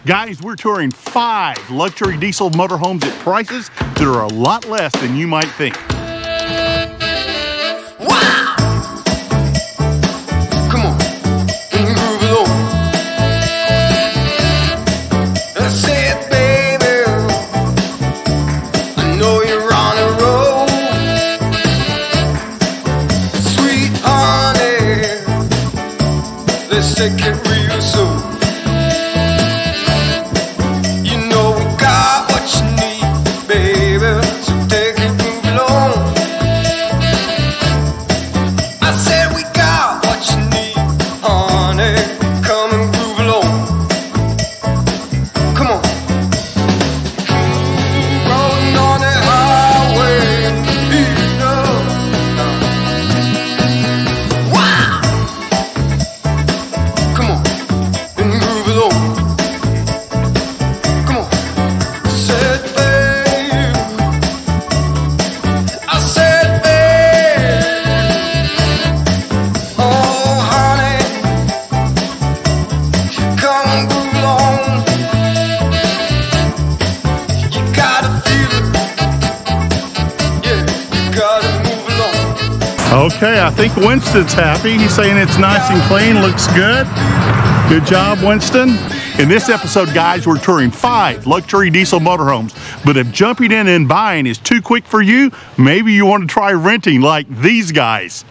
Guys, we're touring 5 luxury diesel motorhomes at prices that are a lot less than you might think. Wow! Come on, move along. I said, baby, I know you're on a roll. Sweet honey, let's take it real slow. Okay, I think Winston's happy. He's saying it's nice and clean, looks good. Good job, Winston. In this episode, guys, we're touring 5 luxury diesel motorhomes. But if jumping in and buying is too quick for you, maybe you want to try renting like these guys.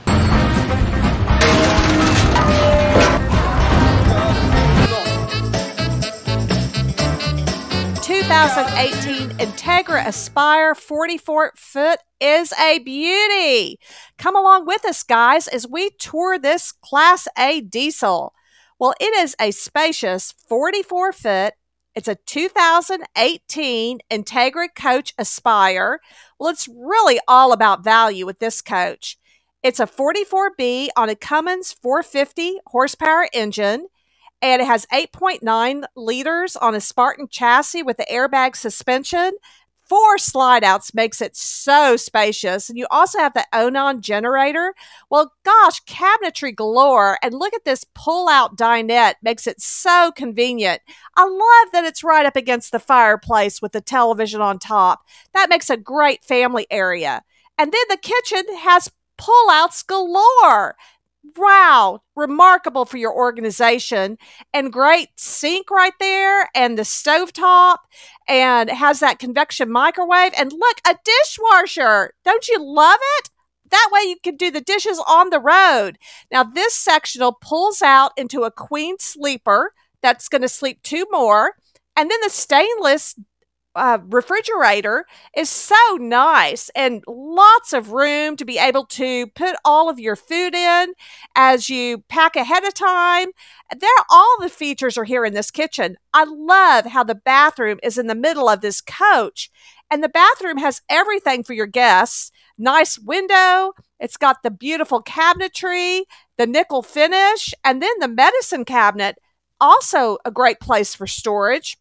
2018 Integra Aspire 44-foot is a beauty. Come along with us, guys, as we tour this Class A diesel. Well, it is a spacious 44-foot. It's a 2018 Integra Coach Aspire. Well, it's really all about value with this coach. It's a 44B on a Cummins 450 horsepower engine. And it has 8.9 liters on a Spartan chassis with the airbag suspension. 4 slide outs makes it so spacious. And you also have the Onan generator. Well, gosh, cabinetry galore. And look at this pull-out dinette. Makes it so convenient. I love that it's right up against the fireplace with the television on top. That makes a great family area. And then the kitchen has pull-outs galore. Wow, remarkable for your organization, and great sink right there, and the stovetop, and it has that convection microwave, and look, a dishwasher. Don't you love it? That way you can do the dishes on the road. Now this sectional pulls out into a queen sleeper that's going to sleep 2 more, and then the stainless refrigerator is so nice and lots of room to be able to put all of your food in as you pack ahead of time. All the features are here in this kitchen. I love how the bathroom is in the middle of this coach, and the bathroom has everything for your guests. Nice window. It's got the beautiful cabinetry, the nickel finish, and then the medicine cabinet. Also a great place for storage.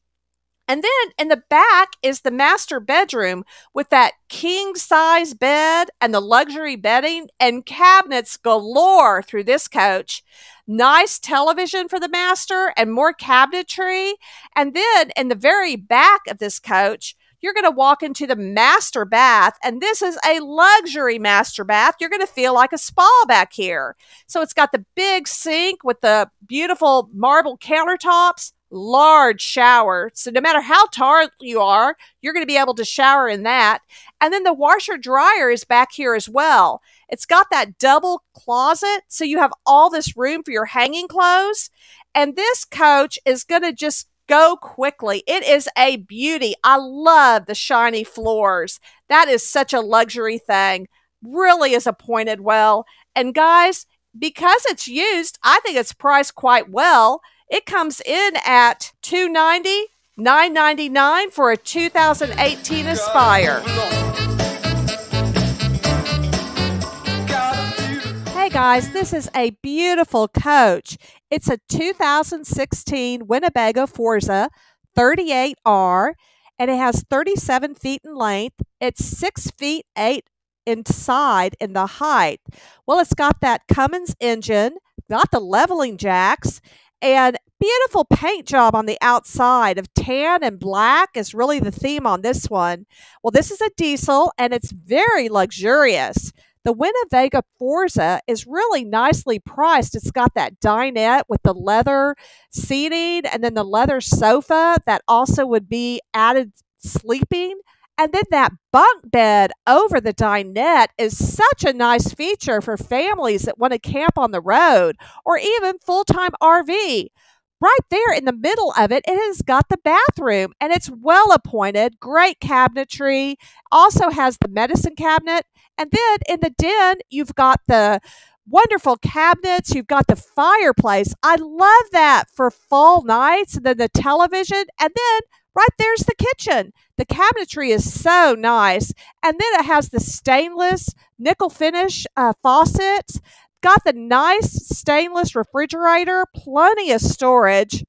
And then in the back is the master bedroom with that king-size bed and the luxury bedding and cabinets galore through this coach. Nice television for the master and more cabinetry. And then in the very back of this coach, you're going to walk into the master bath, and this is a luxury master bath. You're going to feel like a spa back here. So it's got the big sink with the beautiful marble countertops. Large shower. So no matter how tall you are, you're going to be able to shower in that. And then the washer dryer is back here as well. It's got that double closet, so you have all this room for your hanging clothes. And this coach is going to just go quickly. It is a beauty. I love the shiny floors. That is such a luxury thing. Really is appointed well. And guys, because it's used, I think it's priced quite well. It comes in at $290, $999 for a 2018 Aspire. Hey guys, this is a beautiful coach. It's a 2016 Winnebago Forza 38R, and it has 37 feet in length. It's 6 feet 8 inside in the height. Well, it's got that Cummins engine, got the leveling jacks, And beautiful paint job on the outside of tan and black is really the theme on this one. Well, this is a diesel and it's very luxurious. The Winnebago Forza is really nicely priced. It's got that dinette with the leather seating and then the leather sofa that also would be added sleeping. And then that bunk bed over the dinette is such a nice feature for families that want to camp on the road or even full-time RV. Right there in the middle of it, it has got the bathroom and it's well appointed, great cabinetry, also has the medicine cabinet. And then in the den, you've got the wonderful cabinets, you've got the fireplace. I love that for fall nights, and then the television, and then right there's the kitchen. The cabinetry is so nice. And then it has the stainless nickel finish faucets. Got the nice stainless refrigerator, plenty of storage.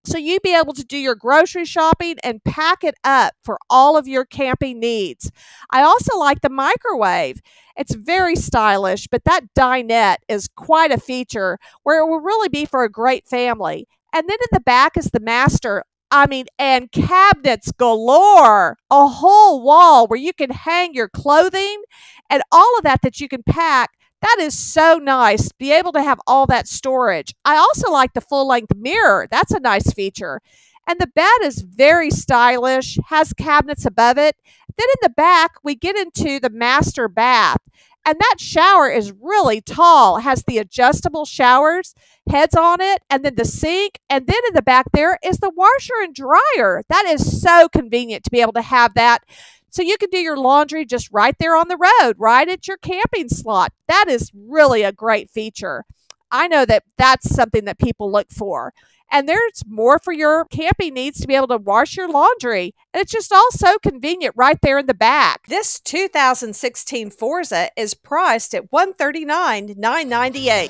So you'd be able to do your grocery shopping and pack it up for all of your camping needs. I also like the microwave. It's very stylish, but that dinette is quite a feature where it will really be for a great family. And then in the back is the master. And cabinets galore, a whole wall where you can hang your clothing and all of that you can pack. That is so nice, be able to have all that storage. I also like the full-length mirror. That's a nice feature. And the bed is very stylish, has cabinets above it. Then in the back, we get into the master bath. And that shower is really tall. It has the adjustable showers, heads on it, and then the sink. And then in the back there is the washer and dryer. That is so convenient to be able to have that. So you can do your laundry just right there on the road, right at your camping slot. That is really a great feature. I know that that's something that people look for. And there's more for your camping needs to be able to wash your laundry. And it's just all so convenient right there in the back. This 2016 Forza is priced at $139,998.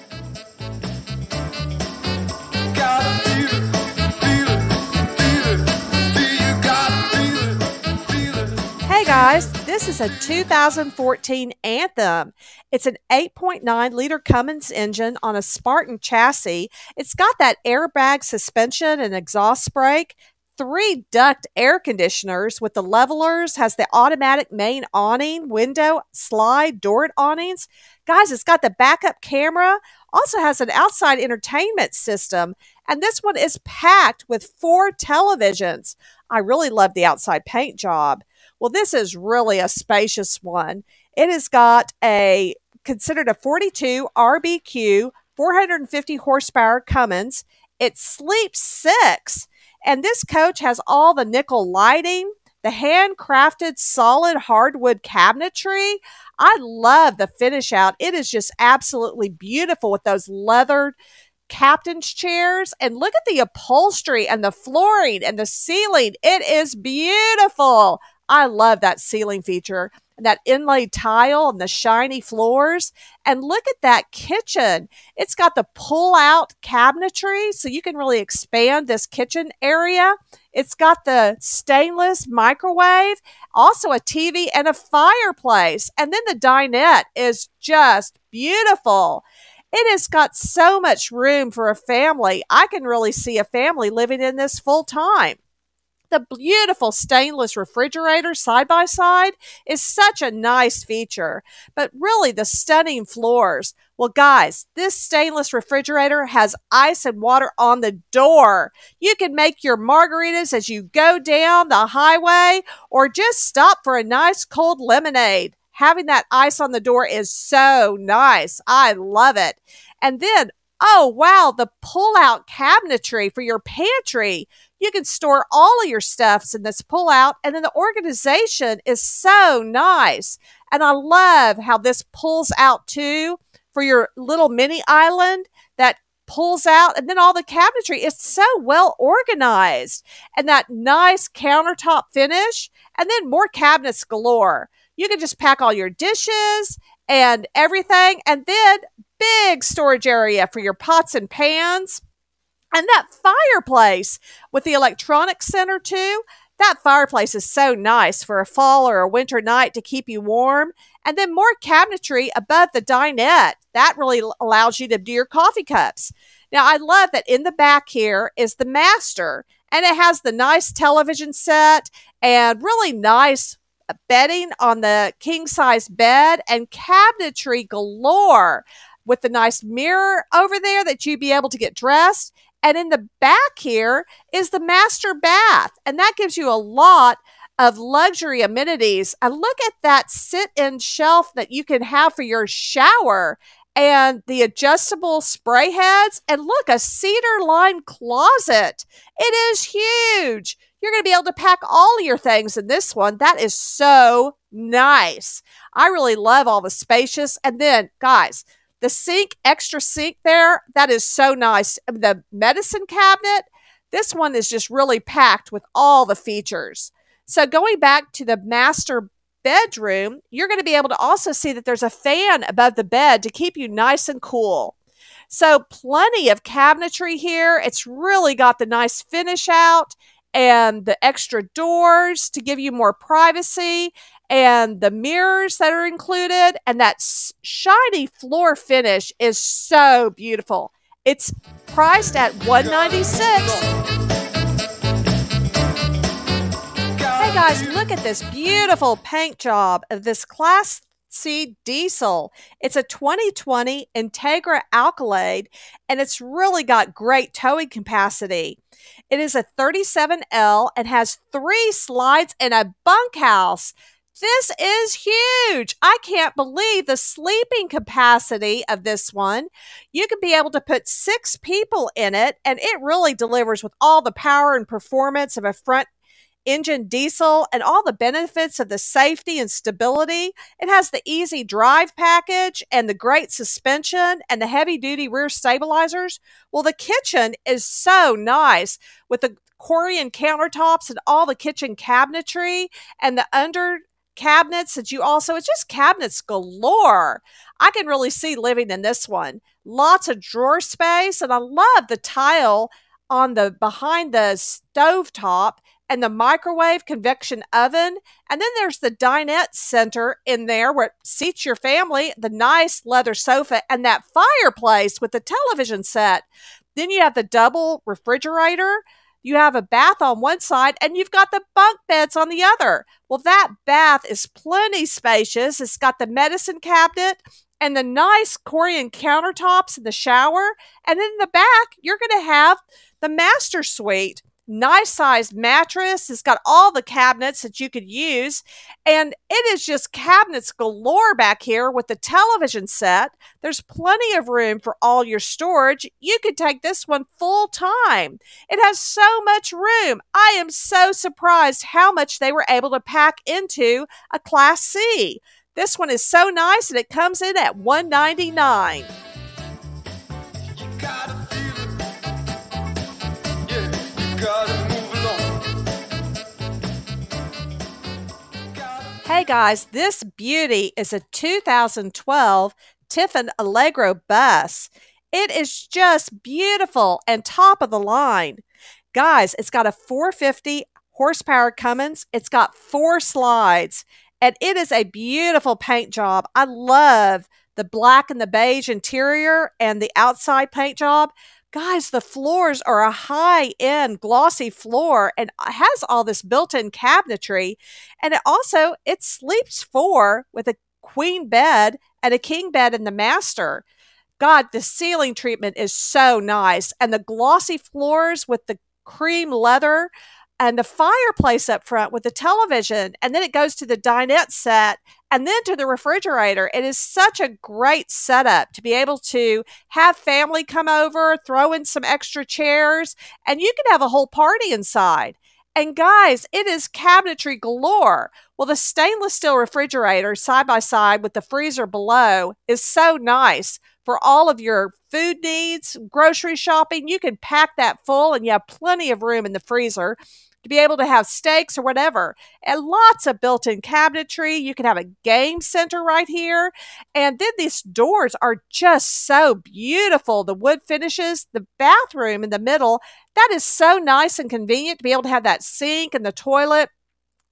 Gotta feel it, feel it, feel it, feel you gotta feel it, feel it. Hey guys, this is a 2014 Anthem. It's an 8.9 liter Cummins engine on a Spartan chassis. It's got that airbag suspension and exhaust brake, 3 duct air conditioners with the levelers, has the automatic main awning, window, slide, door awnings. Guys, it's got the backup camera, also has an outside entertainment system, and this one is packed with 4 televisions. I really love the outside paint job. Well, this is really a spacious one. It has got considered a 42 RBQ, 450 horsepower Cummins. It sleeps 6. And this coach has all the nickel lighting, the handcrafted solid hardwood cabinetry. I love the finish out. It is just absolutely beautiful with those leathered captain's chairs. And look at the upholstery and the flooring and the ceiling. It is beautiful. I love that ceiling feature, that inlaid tile and the shiny floors. And look at that kitchen. It's got the pull-out cabinetry, so you can really expand this kitchen area. It's got the stainless microwave, also a TV and a fireplace. And then the dinette is just beautiful. It has got so much room for a family. I can really see a family living in this full time. The beautiful stainless refrigerator side by side is such a nice feature, but really the stunning floors. Well, guys, this stainless refrigerator has ice and water on the door. You can make your margaritas as you go down the highway or just stop for a nice cold lemonade. Having that ice on the door is so nice. I love it. And then, oh, wow, the pull-out cabinetry for your pantry. You can store all of your stuffs in this pull-out, and then the organization is so nice. And I love how this pulls out, too, for your little mini island that pulls out. And then all the cabinetry is so well organized. And that nice countertop finish, and then more cabinets galore. You can just pack all your dishes and everything, and then big storage area for your pots and pans. And that fireplace with the electronics center too, that fireplace is so nice for a fall or a winter night to keep you warm. And then more cabinetry above the dinette. That really allows you to do your coffee cups. Now, I love that in the back here is the master, and it has the nice television set and really nice bedding on the king-size bed and cabinetry galore with the nice mirror over there that you'd be able to get dressed. And in the back here is the master bath, and that gives you a lot of luxury amenities. And look at that sit-in shelf that you can have for your shower and the adjustable spray heads. And look, a cedar-lined closet. It is huge. You're going to be able to pack all of your things in this one. That is so nice. I really love all the spacious. And then, guys, the sink, extra sink there, that is so nice. The medicine cabinet, this one is just really packed with all the features. So going back to the master bedroom, you're going to be able to also see that there's a fan above the bed to keep you nice and cool. So plenty of cabinetry here. It's really got the nice finish out and the extra doors to give you more privacy and the mirrors that are included, and that shiny floor finish is so beautiful. It's priced at $196. Hey guys, look at this beautiful paint job of this Class C diesel. It's a 2020 Integra Accolade, and it's really got great towing capacity. It is a 37L and has 3 slides and a bunkhouse. This is huge. I can't believe the sleeping capacity of this one. You can be able to put 6 people in it, and it really delivers with all the power and performance of a front engine diesel and all the benefits of the safety and stability. It has the easy drive package and the great suspension and the heavy duty rear stabilizers. Well, the kitchen is so nice with the Corian countertops and all the kitchen cabinetry and the under cabinets that you also, it's just cabinets galore. I can really see living in this one. Lots of drawer space, and I love the tile on the behind the stovetop and the microwave convection oven. And then there's the dinette center in there where it seats your family, the nice leather sofa, and that fireplace with the television set. Then you have the double refrigerator. You have a bath on one side, and you've got the bunk beds on the other. Well, that bath is plenty spacious. It's got the medicine cabinet and the nice Corian countertops in the shower. And in the back, you're going to have the master suite. Nice sized mattress. It's got all the cabinets that you could use. And it is just cabinets galore back here with the television set. There's plenty of room for all your storage. You could take this one full time. It has so much room. I am so surprised how much they were able to pack into a Class C. This one is so nice, and it comes in at $199. Hey guys, this beauty is a 2012 Tiffin Allegro bus. It is just beautiful and top of the line. Guys, it's got a 450 horsepower Cummins. It's got 4 slides, and it is a beautiful paint job. I love the black and the beige interior and the outside paint job. Guys, the floors are a high-end glossy floor and has all this built-in cabinetry. And it sleeps 4 with a queen bed and a king bed in the master. God, the ceiling treatment is so nice. And the glossy floors with the cream leather and the fireplace up front with the television. And then it goes to the dinette set and then to the refrigerator. It is such a great setup to be able to have family come over, throw in some extra chairs, and you can have a whole party inside. And guys, it is cabinetry galore. Well, the stainless steel refrigerator side by side with the freezer below is so nice for all of your food needs, grocery shopping. You can pack that full and you have plenty of room in the freezer to be able to have steaks or whatever. And lots of built-in cabinetry. You can have a game center right here. And then these doors are just so beautiful. The wood finishes, the bathroom in the middle, that is so nice and convenient to be able to have that sink and the toilet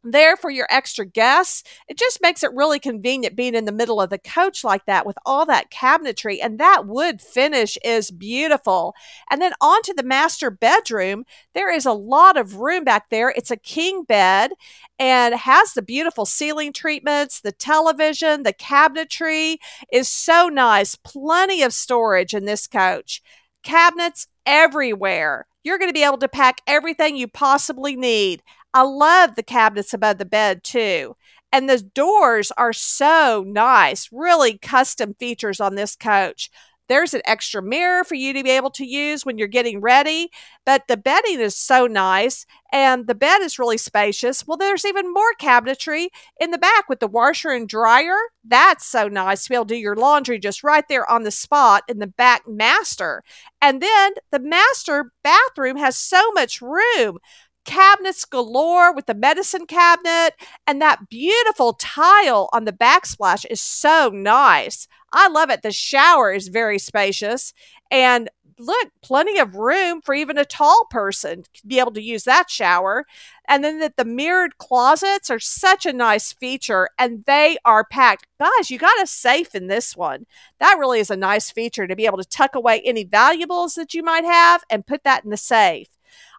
there for your extra guests. It just makes it really convenient being in the middle of the coach like that with all that cabinetry, and that wood finish is beautiful. And then onto the master bedroom, there is a lot of room back there. It's a king bed and has the beautiful ceiling treatments, the television, the cabinetry is so nice. Plenty of storage in this coach. Cabinets everywhere. You're going to be able to pack everything you possibly need. I love the cabinets above the bed too. And the doors are so nice, really custom features on this coach. There's an extra mirror for you to be able to use when you're getting ready, but the bedding is so nice and the bed is really spacious. Well, there's even more cabinetry in the back with the washer and dryer. That's so nice to be able to do your laundry just right there on the spot in the back master. And then the master bathroom has so much room. Cabinets galore with the medicine cabinet, and that beautiful tile on the backsplash is so nice. I love it. The shower is very spacious, and look, plenty of room for even a tall person to be able to use that shower. And then the mirrored closets are such a nice feature, and they are packed. Guys, you got a safe in this one. That really is a nice feature to be able to tuck away any valuables that you might have and put that in the safe.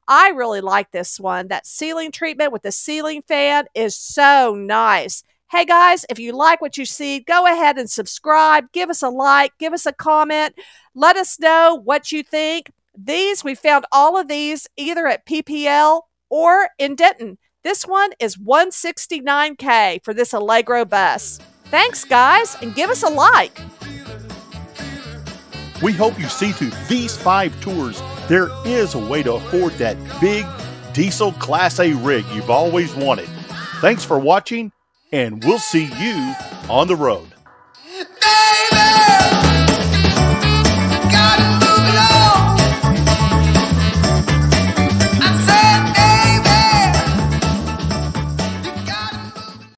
I really like this one. That ceiling treatment with the ceiling fan is so nice. Hey guys, if you like what you see, go ahead and subscribe. Give us a like, give us a comment. Let us know what you think. We found all of these either at PPL or in Denton. This one is $169K for this Allegro bus. Thanks guys, and give us a like. We hope you see through these 5 tours there is a way to afford that big diesel Class A rig you've always wanted. Thanks for watching, and we'll see you on the road.